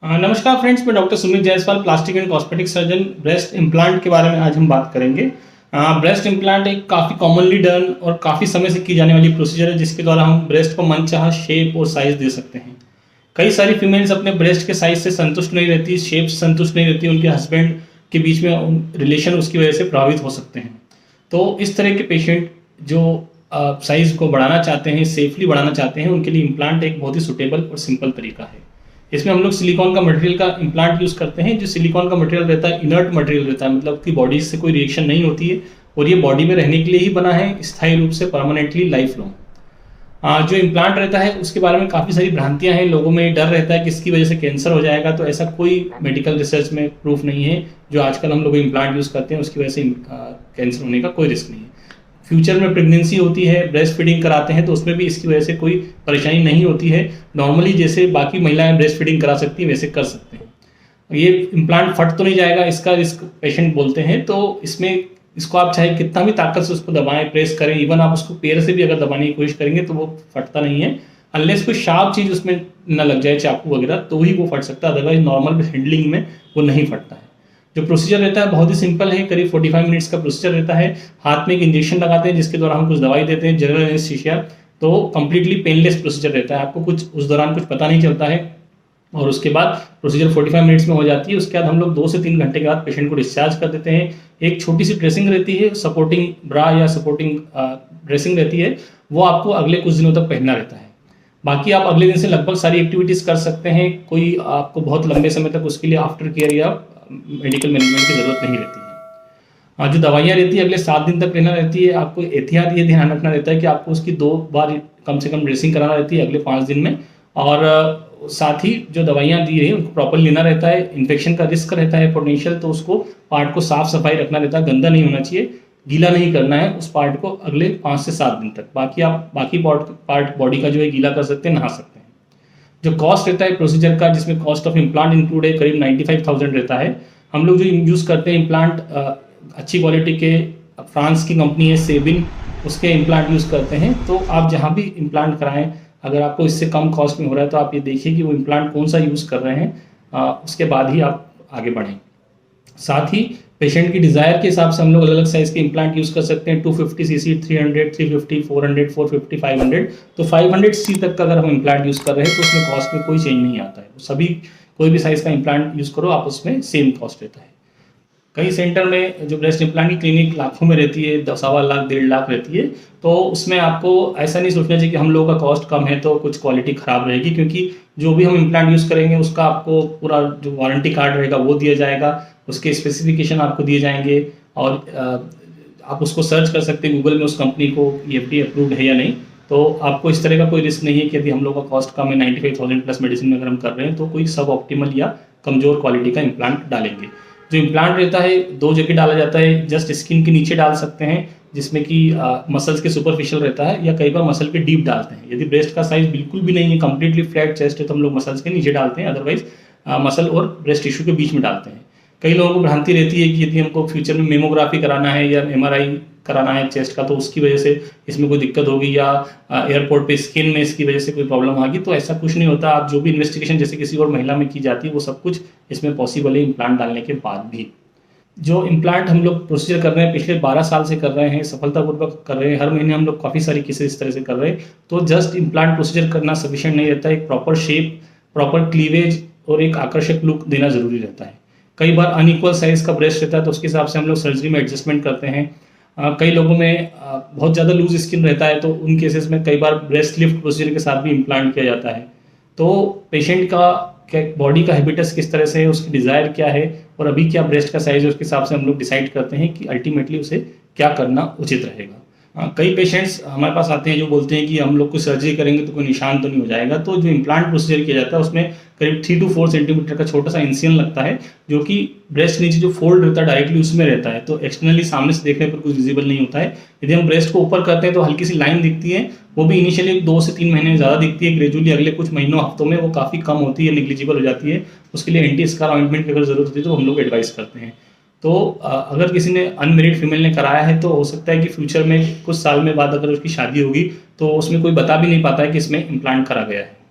नमस्कार फ्रेंड्स, मैं doctor Sumit Jaiswal, plastic and cosmetic surgeon. Breast implant के बारे में आज हम बात करेंगे। ब्रेस्ट इम्प्लांट एक काफ़ी कॉमनली डन और काफ़ी समय से की जाने वाली प्रोसीजर है, जिसके द्वारा हम ब्रेस्ट को मनचाहा शेप और साइज दे सकते हैं। कई सारी फीमेल्स अपने ब्रेस्ट के साइज से संतुष्ट नहीं रहती, शेप से संतुष्ट नहीं रहती, उनके हस्बैंड के बीच में रिलेशन उसकी वजह से प्रभावित हो सकते हैं। तो इस तरह के पेशेंट जो साइज को बढ़ाना चाहते हैं, सेफली बढ़ाना चाहते हैं, उनके लिए इम्प्लांट एक बहुत ही सुटेबल और सिंपल तरीका है। इसमें हम लोग सिलिकॉन का मटेरियल का इम्प्लांट यूज़ करते हैं। जो सिलिकॉन का मटेरियल रहता है, इनर्ट मटेरियल रहता है, मतलब कि बॉडी से कोई रिएक्शन नहीं होती है और ये बॉडी में रहने के लिए ही बना है, स्थायी रूप से, परमानेंटली, लाइफ लॉन्ग। जो इम्प्लांट रहता है उसके बारे में काफ़ी सारी भ्रांतियां हैं। लोगों में डर रहता है कि इसकी वजह से कैंसर हो जाएगा, तो ऐसा कोई मेडिकल रिसर्च में प्रूफ नहीं है। जो आजकल हम लोग इम्प्लांट यूज़ करते हैं उसकी वजह से कैंसर होने का कोई रिस्क नहीं है। फ्यूचर में प्रेगनेंसी होती है, ब्रेस्ट फीडिंग कराते हैं, तो उसमें भी इसकी वजह से कोई परेशानी नहीं होती है। नॉर्मली जैसे बाकी महिलाएं ब्रेस्ट फीडिंग करा सकती हैं वैसे कर सकते हैं। ये इम्प्लांट फट तो नहीं जाएगा, इसका रिस्क पेशेंट बोलते हैं। तो इसमें इसको आप चाहे कितना भी ताकत से उसको दबाएं, प्रेस करें, इवन आप उसको पैर से भी अगर दबाने की कोशिश करेंगे तो वो फटता नहीं है। अनलेस कोई शार्प चीज़ उसमें न लग जाए, चाकू वगैरह, तो ही वो फट सकता है। अदरवाइज नॉर्मल हैंडलिंग में वो नहीं फटता है। जो प्रोसीजर रहता है बहुत ही सिंपल है, करीब 45 मिनट्स का प्रोसीजर रहता है। हाथ में एक इंजेक्शन लगाते हैं जिसके दौरान हम कुछ दवाई देते हैं, जनरल एनेस्थीसिया। तो कंप्लीटली पेनलेस प्रोसीजर रहता है, आपको कुछ उस दौरान कुछ पता नहीं चलता है। और उसके बाद प्रोसीजर 45 मिनट्स में हो जाती है। उसके बाद हम लोग 2 से 3 घंटे के बाद पेशेंट को डिस्चार्ज कर देते हैं। एक छोटी सी ड्रेसिंग रहती है, सपोर्टिंग ब्रा या सपोर्टिंग ड्रेसिंग रहती है, वो आपको अगले कुछ दिनों तक पहनना रहता है। बाकी आप अगले दिन से लगभग सारी एक्टिविटीज़ कर सकते हैं। कोई आपको बहुत लंबे समय तक उसके लिए आफ्टर केयर या मेडिकल मैनेजमेंट की ज़रूरत नहीं रहती है। जो दवाइयाँ रहती है अगले 7 दिन तक लेना रहती है। आपको एहतियात ये ध्यान रखना रहता है कि आपको उसकी 2 बार कम से कम ड्रेसिंग कराना रहती है अगले 5 दिन में। और साथ ही जो दवाइयाँ दी है उनको प्रॉपर लेना रहता है। इन्फेक्शन का रिस्क रहता है पोटेंशियल, तो उसको पार्ट को साफ सफाई रखना रहता है, गंदा नहीं होना चाहिए, गीला नहीं करना है उस पार्ट को अगले 5 से 7 दिन तक। बाकी आप बाकी पार्ट बॉडी का जो है गीला कर सकते हैं, नहा सकते हैं। जो कॉस्ट रहता है प्रोसीजर का, जिसमें कॉस्ट ऑफ इम्प्लांट इंक्लूड है, करीब 95,000 रहता है। हम लोग जो यूज़ करते हैं इम्प्लांट अच्छी क्वालिटी के, फ्रांस की कंपनी है सेबिन, उसके इम्प्लांट यूज़ करते हैं। तो आप जहाँ भी इम्प्लांट कराएं, अगर आपको इससे कम कॉस्ट में हो रहा है तो आप ये देखिए कि वो इम्प्लांट कौन सा यूज़ कर रहे हैं, उसके बाद ही आप आगे बढ़ें। साथ ही पेशेंट की डिज़ायर के हिसाब से हम लोग अलग अलग साइज़ के इम्प्लांट यूज़ कर सकते हैं। 250 सीसी, 300, 350, 400, 450, 500। तो 500 सी तक का अगर हम इम्प्लांट यूज़ कर रहे हैं तो उसमें कॉस्ट में कोई चेंज नहीं आता है। सभी कोई भी साइज़ का इम्प्लांट यूज़ करो आप, उसमें सेम कॉस्ट रहता है। कई सेंटर में जो ब्रेस्ट इम्प्लांट की क्लिनिक लाखों में रहती है, 1.25 लाख, 1.5 लाख रहती है। तो उसमें आपको ऐसा नहीं सोचना चाहिए कि हम लोगों का कॉस्ट कम है तो कुछ क्वालिटी ख़राब रहेगी, क्योंकि जो भी हम इम्प्लांट यूज़ करेंगे उसका आपको पूरा जो वारंटी कार्ड रहेगा वो दिया जाएगा, उसके स्पेसिफिकेशन आपको दिए जाएंगे। और आप उसको सर्च कर सकते हैं गूगल में उस कंपनी को, ये FDA अप्रूव्ड है या नहीं। तो आपको इस तरह का कोई रिस्क नहीं है कि यदि हम लोग का कॉस्ट कम है, 95,000 प्लस मेडिसिन में अगर हम कर रहे हैं तो कोई सब ऑप्टिमल या कमज़ोर क्वालिटी का इम्प्लांट डालेंगे। जो इम्प्लांट रहता है 2 जगह डाला जाता है। जस्ट स्किन के नीचे डाल सकते हैं, जिसमें कि मसल्स के सुपरफिशियल रहता है, या कई बार मसल के डीप डालते हैं। यदि ब्रेस्ट का साइज बिल्कुल भी नहीं है, कंप्लीटली फ्लैट चेस्ट है, तो हम लोग मसल्स के नीचे डालते हैं, अदरवाइज मसल और ब्रेस्ट टिश्यू के बीच में डालते हैं। कई लोगों को भ्रांति रहती है कि यदि हमको फ्यूचर में मेमोग्राफी कराना है या MRI कराना है चेस्ट का, तो उसकी वजह से इसमें कोई दिक्कत होगी, या एयरपोर्ट पे स्किन में इसकी वजह से कोई प्रॉब्लम आएगी। तो ऐसा कुछ नहीं होता। आप जो भी इन्वेस्टिगेशन जैसे किसी और महिला में की जाती है वो सब कुछ इसमें पॉसिबल है इम्प्लांट डालने के बाद भी। जो इम्प्लांट हम लोग प्रोसीजर कर रहे हैं पिछले 12 साल से कर रहे हैं, सफलतापूर्वक कर रहे हैं। हर महीने हम लोग काफ़ी सारी केसेस इस तरह से कर रहे हैं। तो जस्ट इम्प्लांट प्रोसीजर करना सफिशिएंट नहीं रहता है, एक प्रॉपर शेप, प्रॉपर क्लीवेज और एक आकर्षक लुक देना जरूरी रहता है। कई बार अनइक्वल साइज़ का ब्रेस्ट रहता है तो उसके हिसाब से हम लोग सर्जरी में एडजस्टमेंट करते हैं। कई लोगों में बहुत ज़्यादा लूज स्किन रहता है, तो उन केसेस में कई बार ब्रेस्ट लिफ्ट प्रोसीजर के साथ भी इम्प्लांट किया जाता है। तो पेशेंट का बॉडी का हैबिटस किस तरह से है, उसकी डिज़ायर क्या है और अभी क्या ब्रेस्ट का साइज़ है, उसके हिसाब से हम लोग डिसाइड करते हैं कि अल्टीमेटली उसे क्या करना उचित रहेगा। कई पेशेंट्स हमारे पास आते हैं जो बोलते हैं कि हम लोग कोई सर्जरी करेंगे तो कोई निशान तो नहीं हो जाएगा। तो जो इम्प्लांट प्रोसीजर किया जाता है उसमें करीब 3 to 4 सेंटीमीटर का छोटा सा इंसियन लगता है, जो कि ब्रेस्ट नीचे जो फोल्ड रहता है डायरेक्टली उसमें रहता है। तो एक्सटर्नली सामने से देखने पर कुछ विजिबल नहीं होता है। यदि हम ब्रेस्ट को ऊपर करते हैं तो हल्की सी लाइन दिखती है, वो भी इनिशियली 2 से 3 महीने में ज़्यादा दिखती है, ग्रेजुअली अगले कुछ महीनों हफ्तों में वो काफ़ी कम होती है, निग्लिजिबल हो जाती है। उसके लिए एंटी स्कार ऑइंटमेंट की अगर ज़रूरत होती है तो हम लोग एडवाइस करते हैं। तो अगर किसी ने अनमेरिड फीमेल ने कराया है तो हो सकता है कि फ्यूचर में कुछ साल में बाद अगर उसकी शादी होगी तो उसमें कोई बता भी नहीं पाता है कि इसमें इम्प्लांट करा गया है।